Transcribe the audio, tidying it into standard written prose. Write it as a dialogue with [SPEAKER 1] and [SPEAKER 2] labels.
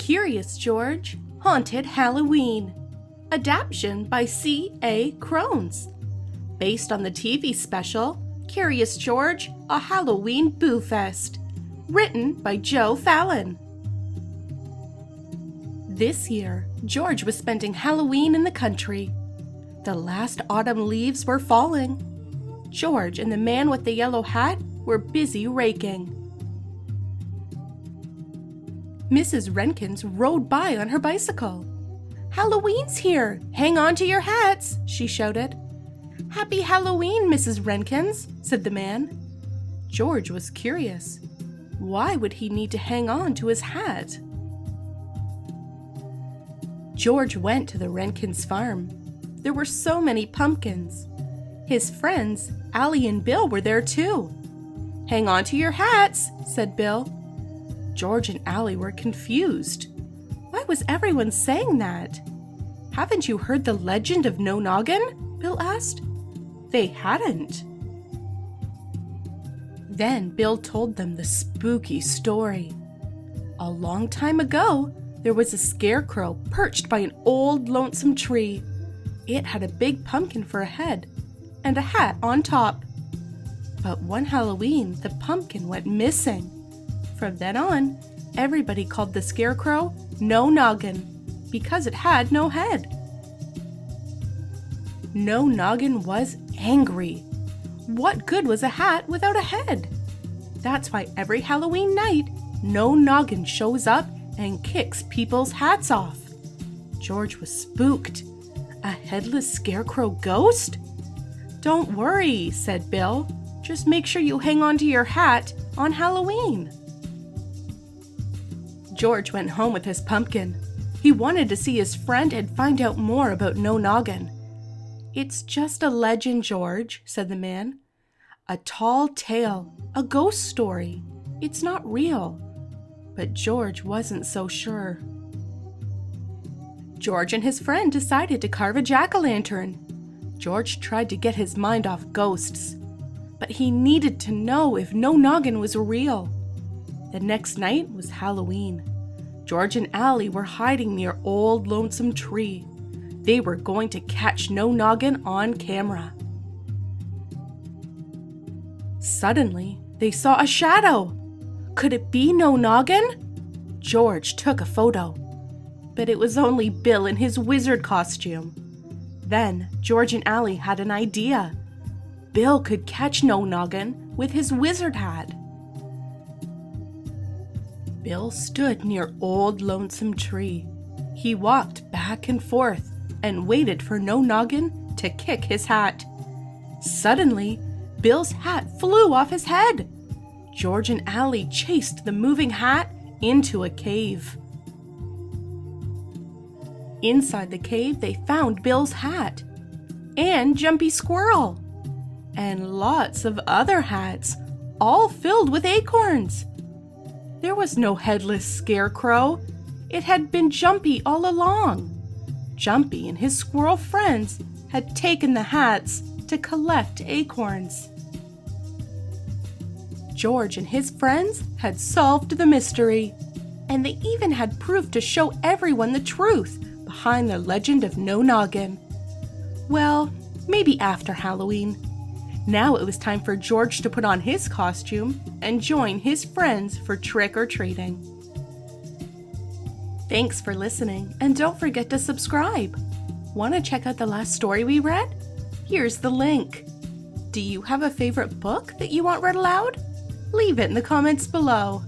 [SPEAKER 1] Curious George, Haunted Halloween. Adaption by C.A. Krones. Based on the TV special, Curious George, A Halloween Boo Fest. Written by Joe Fallon. This year, George was spending Halloween in the country. The last autumn leaves were falling. George and the man with the yellow hat were busy raking. Mrs. Renkins rode by on her bicycle. "Halloween's here! Hang on to your hats!" she shouted. "Happy Halloween, Mrs. Renkins," said the man. George was curious. Why would he need to hang on to his hat? George went to the Renkins' farm. There were so many pumpkins. His friends, Allie and Bill, were there too. "Hang on to your hats," said Bill. George and Allie were confused. Why was everyone saying that? "Haven't you heard the legend of No Noggin?" Bill asked. They hadn't. Then Bill told them the spooky story. A long time ago, there was a scarecrow perched by an old lonesome tree. It had a big pumpkin for a head and a hat on top. But one Halloween, the pumpkin went missing. From then on, everybody called the scarecrow No Noggin because it had no head. No Noggin was angry. What good was a hat without a head? That's why every Halloween night, No Noggin shows up and kicks people's hats off. George was spooked. A headless scarecrow ghost? "Don't worry," said Bill. "Just make sure you hang on to your hat on Halloween." George went home with his pumpkin. He wanted to see his friend and find out more about No Noggin. "It's just a legend, George," said the man. "A tall tale, a ghost story. It's not real." But George wasn't so sure. George and his friend decided to carve a jack-o'-lantern. George tried to get his mind off ghosts, but he needed to know if No Noggin was real. The next night was Halloween. George and Allie were hiding near old lonesome tree. They were going to catch No Noggin on camera. Suddenly, they saw a shadow. Could it be No Noggin? George took a photo, but it was only Bill in his wizard costume. Then George and Allie had an idea. Bill could catch No Noggin with his wizard hat. Bill stood near old lonesome tree. He walked back and forth and waited for No Noggin to kick his hat. Suddenly, Bill's hat flew off his head. George and Allie chased the moving hat into a cave. Inside the cave, they found Bill's hat and Jumpy Squirrel and lots of other hats, all filled with acorns. There was no headless scarecrow. It had been Jumpy all along. Jumpy and his squirrel friends had taken the hats to collect acorns. George and his friends had solved the mystery, and they even had proof to show everyone the truth behind the legend of No Noggin. Well, maybe after Halloween. Now it was time for George to put on his costume and join his friends for trick-or-treating. Thanks for listening, and don't forget to subscribe. Want to check out the last story we read? Here's the link. Do you have a favorite book that you want read aloud? Leave it in the comments below.